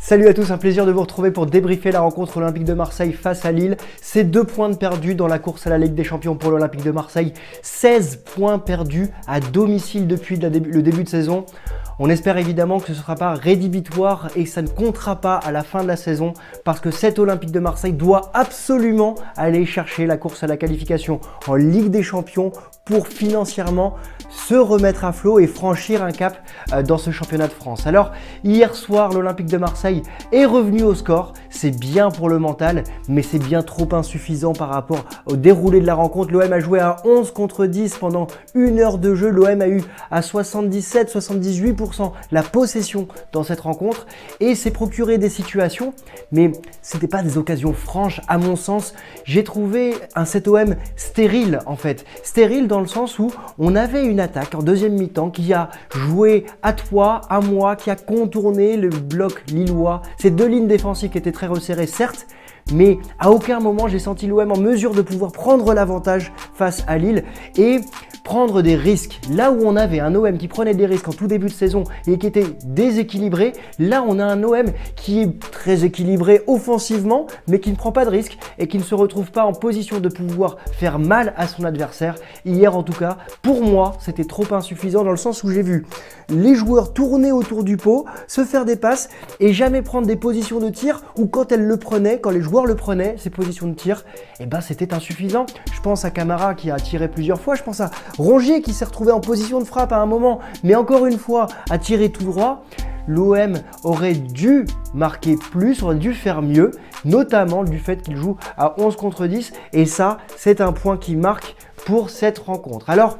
Salut à tous, un plaisir de vous retrouver pour débriefer la rencontre olympique de Marseille face à Lille. C'est 2 points de perdus dans la course à la Ligue des Champions pour l'Olympique de Marseille. 16 points perdus à domicile depuis le début de saison. On espère évidemment que ce ne sera pas rédhibitoire et que ça ne comptera pas à la fin de la saison parce que cet Olympique de Marseille doit absolument aller chercher la course à la qualification en Ligue des Champions pour financièrement se remettre à flot et franchir un cap dans ce championnat de France. Alors hier soir, l'Olympique de Marseille est revenu au score. C'est bien pour le mental, mais c'est bien trop insuffisant par rapport au déroulé de la rencontre. L'OM a joué à 11 contre 10 pendant 1 heure de jeu. L'OM a eu à 77-78% la possession dans cette rencontre et s'est procuré des situations, mais ce n'était pas des occasions franches à mon sens. J'ai trouvé cet OM stérile en fait. Stérile dans le sens où on avait une attaque en deuxième mi-temps qui a joué à toi, à moi, qui a contourné le bloc lillois. Ces deux lignes défensives qui étaient très resserrées certes, mais à aucun moment j'ai senti l'OM en mesure de pouvoir prendre l'avantage face à Lille et prendre des risques. Là où on avait un OM qui prenait des risques en tout début de saison et qui était déséquilibré, là on a un OM qui est très équilibré offensivement mais qui ne prend pas de risques et qui ne se retrouve pas en position de pouvoir faire mal à son adversaire. Hier en tout cas, pour moi, c'était trop insuffisant dans le sens où j'ai vu les joueurs tourner autour du pot, se faire des passes et jamais prendre des positions de tir ou quand les joueurs le prenaient, ces positions de tir, et ben c'était insuffisant. Je pense à Camara qui a tiré plusieurs fois, je pense à Rongier qui s'est retrouvé en position de frappe à un moment, mais encore une fois a tiré tout droit. L'OM aurait dû marquer plus, aurait dû faire mieux, notamment du fait qu'il joue à 11 contre 10 et ça c'est un point qui marque pour cette rencontre. Alors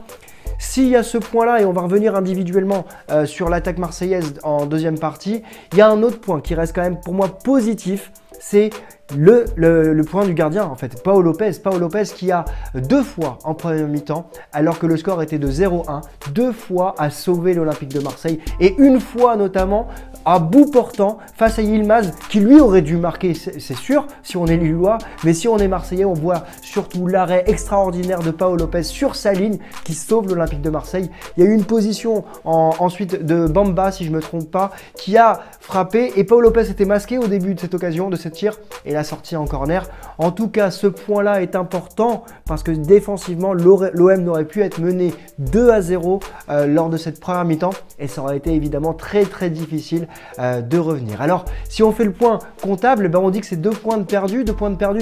s'il y a ce point-là, et on va revenir individuellement sur l'attaque marseillaise en deuxième partie, il y a un autre point qui reste quand même pour moi positif, c'est le point du gardien en fait, Pau Lopez. Pau Lopez qui a 2 fois en première mi-temps, alors que le score était de 0-1, 2 fois a sauvé l'Olympique de Marseille et une fois notamment à bout portant face à Yilmaz qui lui aurait dû marquer, c'est sûr, si on est lillois, mais si on est marseillais, on voit surtout l'arrêt extraordinaire de Pau Lopez sur sa ligne qui sauve l'Olympique de Marseille. Il y a eu une position ensuite de Bamba, si je ne me trompe pas, qui a frappé et Pau Lopez était masqué au début de cette occasion, de ce tir et la sortie en corner. En tout cas, ce point-là est important parce que défensivement, l'OM n'aurait pu être mené 2-0 lors de cette première mi-temps et ça aurait été évidemment très difficile de revenir. Alors, si on fait le point comptable, ben on dit que c'est 2 points de perdus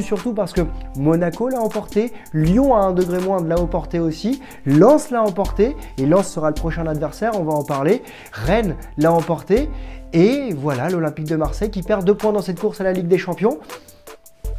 surtout parce que Monaco l'a emporté, Lyon à 1 degré moins l'a emporté aussi, Lens l'a emporté et Lens sera le prochain adversaire, on va en parler, Rennes l'a emporté. Et voilà l'Olympique de Marseille qui perd 2 points dans cette course à la Ligue des Champions.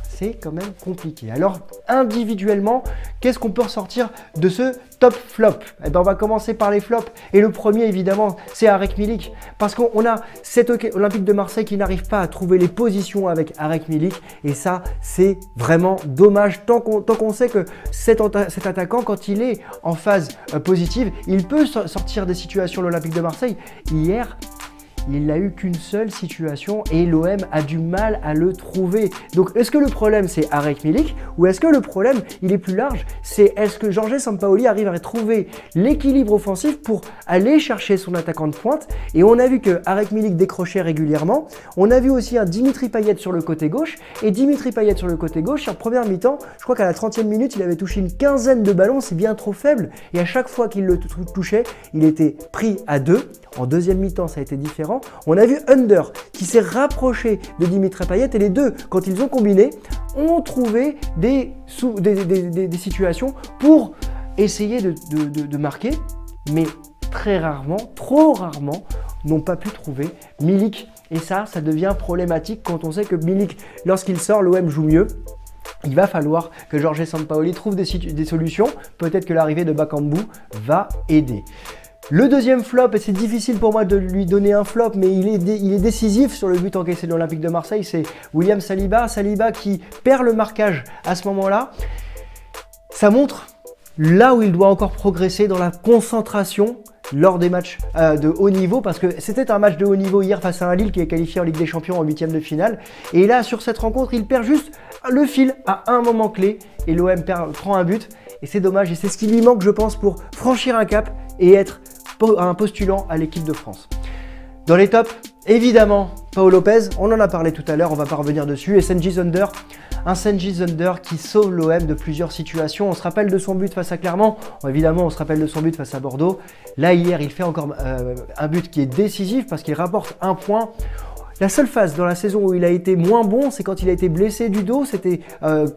C'est quand même compliqué. Alors individuellement, qu'est-ce qu'on peut ressortir de ce top flop? Eh ben, on va commencer par les flops. Et le premier évidemment, c'est Arek Milik. Parce qu'on a cet Olympique de Marseille qui n'arrive pas à trouver les positions avec Arek Milik. Et ça, c'est vraiment dommage. Tant qu'on sait que cet attaquant, quand il est en phase positive, il peut sortir des situations l'Olympique de Marseille. Hier, il n'a eu qu'une seule situation et l'OM a du mal à le trouver. Donc est-ce que le problème c'est Arek Milik ou est-ce que le problème il est plus large? C'est est-ce que Jorge Sampaoli arrive à trouver l'équilibre offensif pour aller chercher son attaquant de pointe? Et on a vu que Arek Milik décrochait régulièrement. On a vu aussi un Dimitri Payet sur le côté gauche. Et Dimitri Payet sur le côté gauche, en première mi-temps, je crois qu'à la 30e minute, il avait touché une quinzaine de ballons. C'est bien trop faible. Et à chaque fois qu'il le touchait, il était pris à 2. En deuxième mi-temps, ça a été différent. On a vu Under qui s'est rapproché de Dimitri Payet et les deux, quand ils ont combiné, ont trouvé des situations pour essayer de marquer, mais très rarement, trop rarement, n'ont pas pu trouver Milik. Et ça devient problématique quand on sait que Milik, lorsqu'il sort, l'OM joue mieux. Il va falloir que Jorge Sampaoli trouve des solutions. Peut-être que l'arrivée de Bakambu va aider. Le deuxième flop, et c'est difficile pour moi de lui donner un flop, mais il est décisif sur le but encaissé de l'Olympique de Marseille, c'est William Saliba. Saliba qui perd le marquage à ce moment-là. Ça montre là où il doit encore progresser dans la concentration lors des matchs de haut niveau, parce que c'était un match de haut niveau hier face à un Lille qui est qualifié en Ligue des Champions en 8e de finale. Et là, sur cette rencontre, il perd juste le fil à un moment clé et l'OM prend un but. Et c'est dommage et c'est ce qui lui manque, je pense, pour franchir un cap et être un postulant à l'équipe de France. Dans les tops, Évidemment, Pau Lopez, on en a parlé tout à l'heure, on va pas revenir dessus. Et Cengiz Under, un Cengiz Under qui sauve l'OM de plusieurs situations. On se rappelle de son but face à Clermont, évidemment on se rappelle de son but face à Bordeaux. Là hier, il fait encore un but qui est décisif parce qu'il rapporte un point. La seule phase dans la saison où il a été moins bon, c'est quand il a été blessé du dos, c'était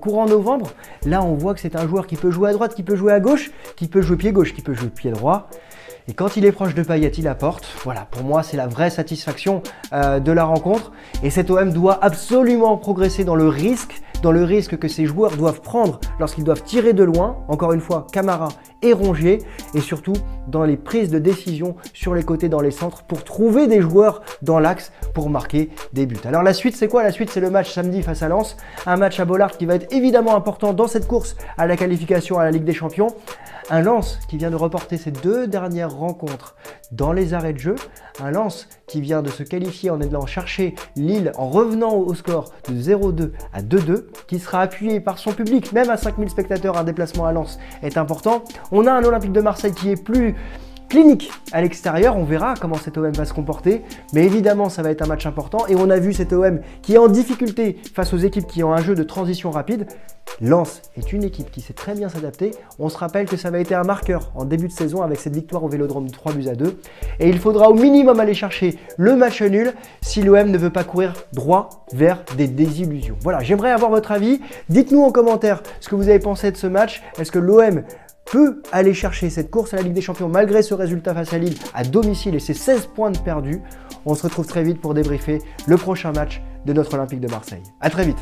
courant novembre. Là, on voit que c'est un joueur qui peut jouer à droite, qui peut jouer à gauche, qui peut jouer pied gauche, qui peut jouer pied droit. Et quand il est proche de Payet, il apporte. Voilà, pour moi, c'est la vraie satisfaction de la rencontre. Et cet OM doit absolument progresser dans le risque que ces joueurs doivent prendre lorsqu'ils doivent tirer de loin. Encore une fois, Camara et Rongier. Et surtout, dans les prises de décision sur les côtés, dans les centres, pour trouver des joueurs dans l'axe pour marquer des buts. Alors la suite, c'est quoi? La suite, c'est le match samedi face à Lens. Un match à Bollaert qui va être évidemment important dans cette course à la qualification à la Ligue des Champions. Un Lens qui vient de reporter ses 2 dernières rencontres dans les arrêts de jeu. Un Lens qui vient de se qualifier en allant chercher Lille en revenant au score de 0-2 à 2-2, qui sera appuyé par son public, même à 5000 spectateurs. Un déplacement à Lens est important. On a un Olympique de Marseille qui est plus clinique à l'extérieur, on verra comment cet OM va se comporter, mais évidemment ça va être un match important et on a vu cet OM qui est en difficulté face aux équipes qui ont un jeu de transition rapide. Lens est une équipe qui sait très bien s'adapter. On se rappelle que ça avait été un marqueur en début de saison avec cette victoire au Vélodrome de 3-2 et il faudra au minimum aller chercher le match nul si l'OM ne veut pas courir droit vers des désillusions. Voilà, j'aimerais avoir votre avis. Dites-nous en commentaire ce que vous avez pensé de ce match. Est-ce que l'OM peut aller chercher cette course à la Ligue des Champions malgré ce résultat face à Lille à domicile et ses 16 points de perdus? On se retrouve très vite pour débriefer le prochain match de notre Olympique de Marseille. À très vite.